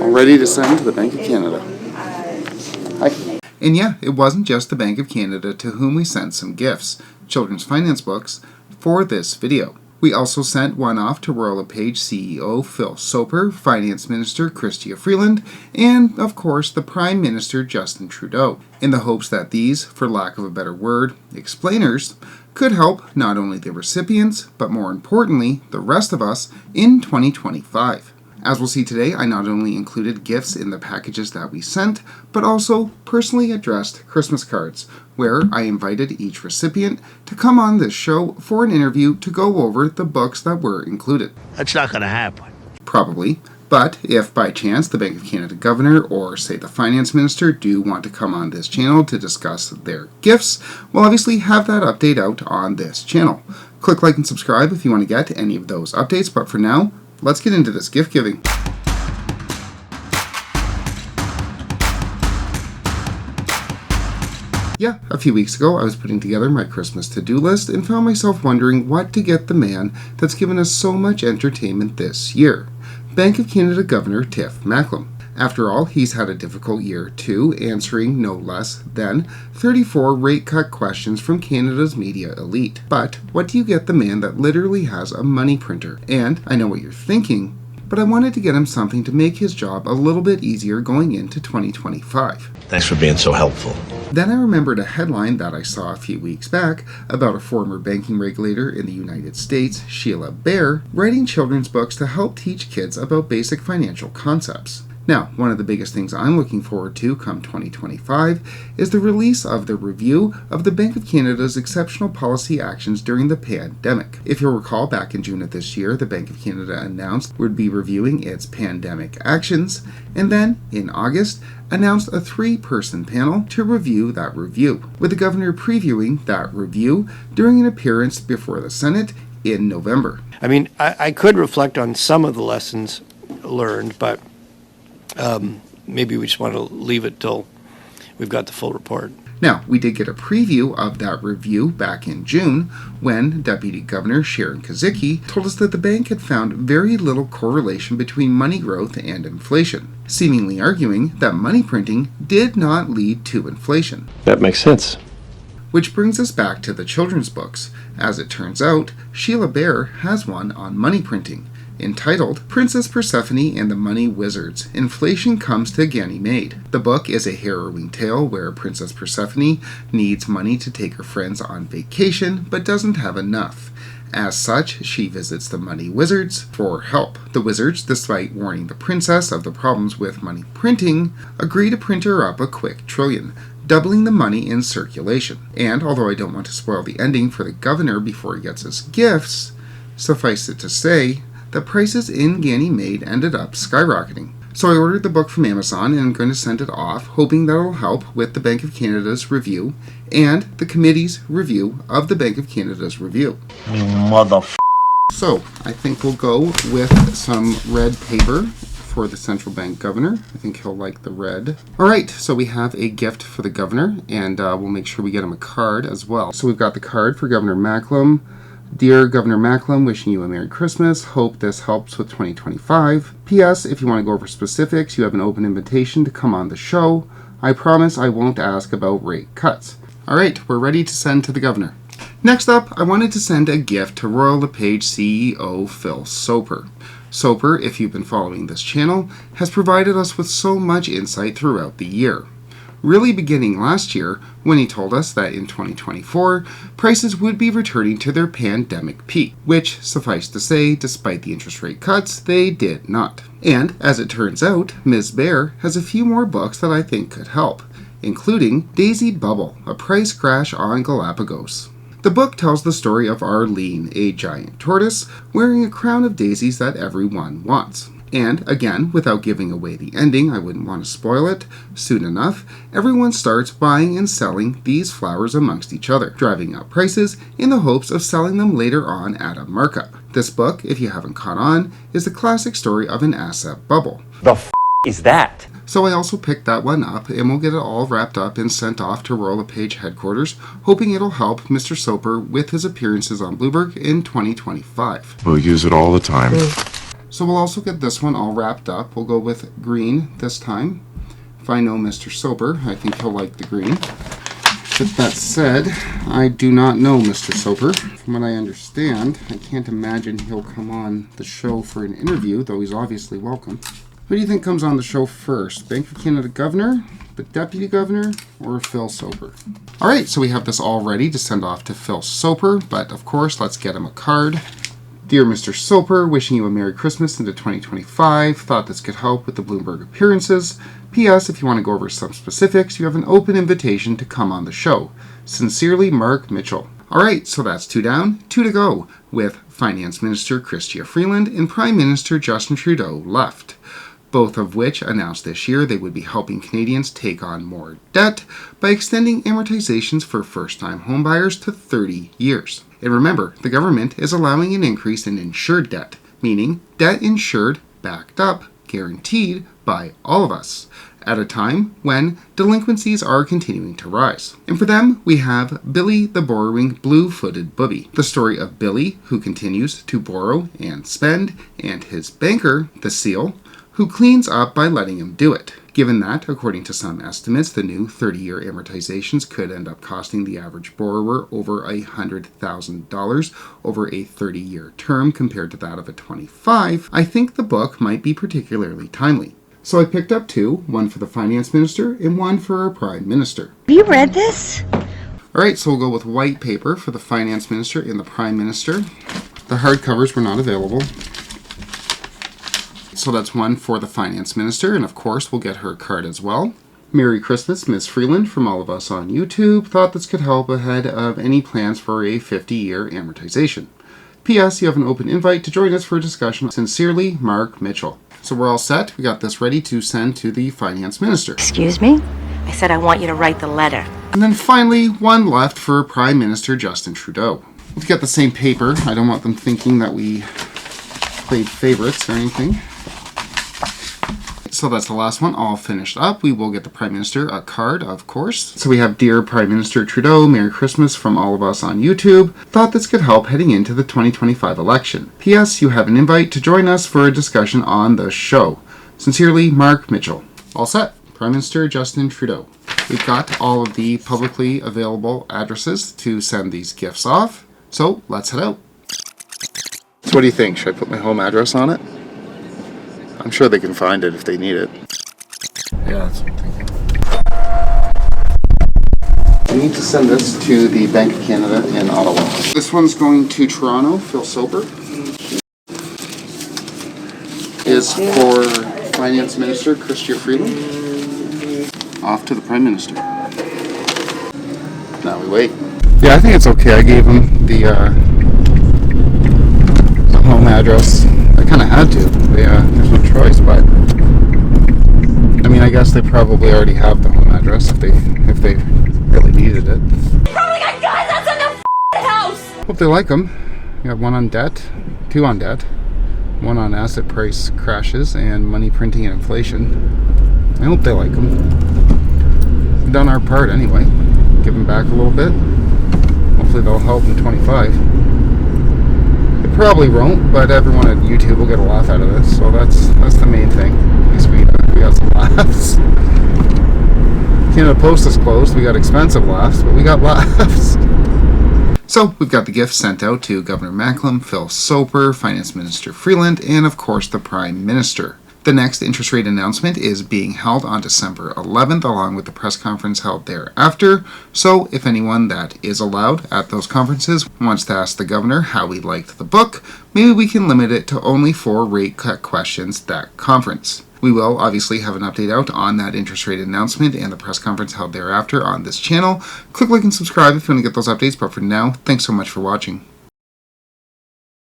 All ready to send to the Bank of Canada. Hi. And yeah, it wasn't just the Bank of Canada to whom we sent some gifts, children's finance books, for this video. We also sent one off to Royal LePage CEO Phil Soper, Finance Minister Freeland, and, of course, the Prime Minister Justin Trudeau, in the hopes that these, for lack of a better word, explainers, could help not only the recipients, but more importantly, the rest of us in 2025. As we'll see today, I not only included gifts in the packages that we sent, but also personally addressed Christmas cards, where I invited each recipient to come on this show for an interview to go over the books that were included. That's not going to happen. Probably. But if by chance the Bank of Canada Governor or, say, the Finance Minister do want to come on this channel to discuss their gifts, we'll obviously have that update out on this channel. Click like and subscribe if you want to get any of those updates, but for now, let's get into this gift giving. Yeah, a few weeks ago I was putting together my Christmas to-do list and found myself wondering what to get the man that's given us so much entertainment this year, Bank of Canada Governor Tiff Macklem. After all, he's had a difficult year too, answering no less than 34 rate cut questions from Canada's media elite. But what do you get the man that literally has a money printer? And I know what you're thinking, but I wanted to get him something to make his job a little bit easier going into 2025. Thanks for being so helpful. Then I remembered a headline that I saw a few weeks back about a former banking regulator in the United States, Sheila Bair, writing children's books to help teach kids about basic financial concepts. Now, one of the biggest things I'm looking forward to come 2025 is the release of the review of the Bank of Canada's exceptional policy actions during the pandemic. If you'll recall, back in June of this year, the Bank of Canada announced it would be reviewing its pandemic actions, and then, in August, announced a 3-person panel to review that review, with the governor previewing that review during an appearance before the Senate in November. I mean, I could reflect on some of the lessons learned, but maybe we just want to leave it till we've got the full report. Now, we did get a preview of that review back in June when Deputy Governor Sharon Kazicki told us that the bank had found very little correlation between money growth and inflation, seemingly arguing that money printing did not lead to inflation. That makes sense. Which brings us back to the children's books. As it turns out, Sheila Bair has one on money printing, entitled Princess Persephone and the Money Wizards, Inflation Comes to Ganymede. The book is a harrowing tale where Princess Persephone needs money to take her friends on vacation, but doesn't have enough. As such, she visits the money wizards for help. The wizards, despite warning the princess of the problems with money printing, agree to print her up a quick trillion, doubling the money in circulation. And although I don't want to spoil the ending for the governor before he gets his gifts, suffice it to say, the prices in Ganymede ended up skyrocketing. So I ordered the book from Amazon and I'm going to send it off, hoping that it'll help with the Bank of Canada's review and the committee's review of the Bank of Canada's review. So I think we'll go with some red paper for the central bank governor. I think he'll like the red. Alright, so we have a gift for the governor, and we'll make sure we get him a card as well. So we've got the card for Governor Macklem. Dear Governor Macklem, wishing you a Merry Christmas. Hope this helps with 2025. P.S. If you want to go over specifics, you have an open invitation to come on the show. I promise I won't ask about rate cuts. Alright, we're ready to send to the governor. Next up, I wanted to send a gift to Royal LePage CEO Phil Soper. Soper, if you've been following this channel, has provided us with so much insight throughout the year. Really beginning last year when he told us that in 2024, prices would be returning to their pandemic peak, which, suffice to say, despite the interest rate cuts, they did not. And, as it turns out, Ms. Bair has a few more books that I think could help, including Daisy Bubble, A Price Crash on Galapagos. The book tells the story of Arlene, a giant tortoise, wearing a crown of daisies that everyone wants. And, again, without giving away the ending, I wouldn't want to spoil it, soon enough, everyone starts buying and selling these flowers amongst each other, driving up prices in the hopes of selling them later on at a markup. This book, if you haven't caught on, is the classic story of an asset bubble. The f*** is that? So I also picked that one up, and we'll get it all wrapped up and sent off to Royal LePage headquarters, hoping it'll help Mr. Soper with his appearances on Bloomberg in 2025. We'll use it all the time. So we'll also get this one all wrapped up. We'll go with green this time. If I know Mr. Soper, I think he'll like the green. With that said, I do not know Mr. Soper. From what I understand, I can't imagine he'll come on the show for an interview, though he's obviously welcome. Who do you think comes on the show first? Bank of Canada Governor, the Deputy Governor, or Phil Soper? Alright, so we have this all ready to send off to Phil Soper, but of course, let's get him a card. Dear Mr. Soper, wishing you a Merry Christmas into 2025. Thought this could help with the Bloomberg appearances. P.S. If you want to go over some specifics, you have an open invitation to come on the show. Sincerely, Mark Mitchell. Alright, so that's 2 down, 2 to go, with Finance Minister Freeland and Prime Minister Justin Trudeau left, both of which announced this year they would be helping Canadians take on more debt by extending amortizations for first-time homebuyers to 30 years. And remember, the government is allowing an increase in insured debt, meaning debt insured, backed up, guaranteed by all of us, at a time when delinquencies are continuing to rise. And for them, we have Billy the borrowing blue-footed Booby, the story of Billy, who continues to borrow and spend, and his banker, the Seal, who cleans up by letting him do it. Given that, according to some estimates, the new 30-year amortizations could end up costing the average borrower over $100,000 over a 30-year term compared to that of a 25, I think the book might be particularly timely. So I picked up 2, one for the Finance Minister and one for our Prime Minister. Have you read this? Alright, so we'll go with white paper for the Finance Minister and the Prime Minister. The hardcovers were not available. So that's one for the Finance Minister, and of course we'll get her card as well. Merry Christmas, Ms. Freeland, from all of us on YouTube. Thought this could help ahead of any plans for a 50-year amortization. P.S. You have an open invite to join us for a discussion. Sincerely, Mark Mitchell. So we're all set. We got this ready to send to the Finance Minister. Excuse me? I said I want you to write the letter. And then finally, one left for Prime Minister Justin Trudeau. We've got the same paper. I don't want them thinking that we played favorites or anything. So that's the last one all finished up. We will get the Prime Minister a card, of course. So we have Dear Prime Minister Trudeau, Merry Christmas from all of us on YouTube. Thought this could help heading into the 2025 election. P.S. You have an invite to join us for a discussion on the show. Sincerely, Mark Mitchell. All set. Prime Minister Justin Trudeau. We've got all of the publicly available addresses to send these gifts off. So let's head out. So what do you think? Should I put my home address on it? I'm sure they can find it if they need it. Yeah, that's what I'm thinking. I need to send this to the Bank of Canada in Ottawa. This one's going to Toronto, Phil Soper. Is for Finance Minister Freeland. Off to the Prime Minister. Now we wait. Yeah, I think it's okay. I gave him the home address. I kind of had to. There's no choice, but I mean, I guess they probably already have the home address if they really needed it. Probably got guys outside the house. Hope they like them. We got 1 on debt, 2 on debt, 1 on asset price crashes and money printing and inflation. I hope they like them. We've done our part anyway. Give them back a little bit. Hopefully they'll help in 25. It probably won't, but everyone at YouTube will get a laugh out of this, so that's the main thing. At least we got some laughs. Canada Post is closed. We got expensive laughs, but we got laughs. So we've got the gifts sent out to Governor Macklem, Phil Soper, Finance Minister Freeland, and of course the Prime Minister. The next interest rate announcement is being held on December 11th, along with the press conference held thereafter. So if anyone that is allowed at those conferences wants to ask the governor how he liked the book, maybe we can limit it to only 4 rate cut questions that conference. We will obviously have an update out on that interest rate announcement and the press conference held thereafter on this channel. Click like and subscribe if you want to get those updates, but for now, thanks so much for watching.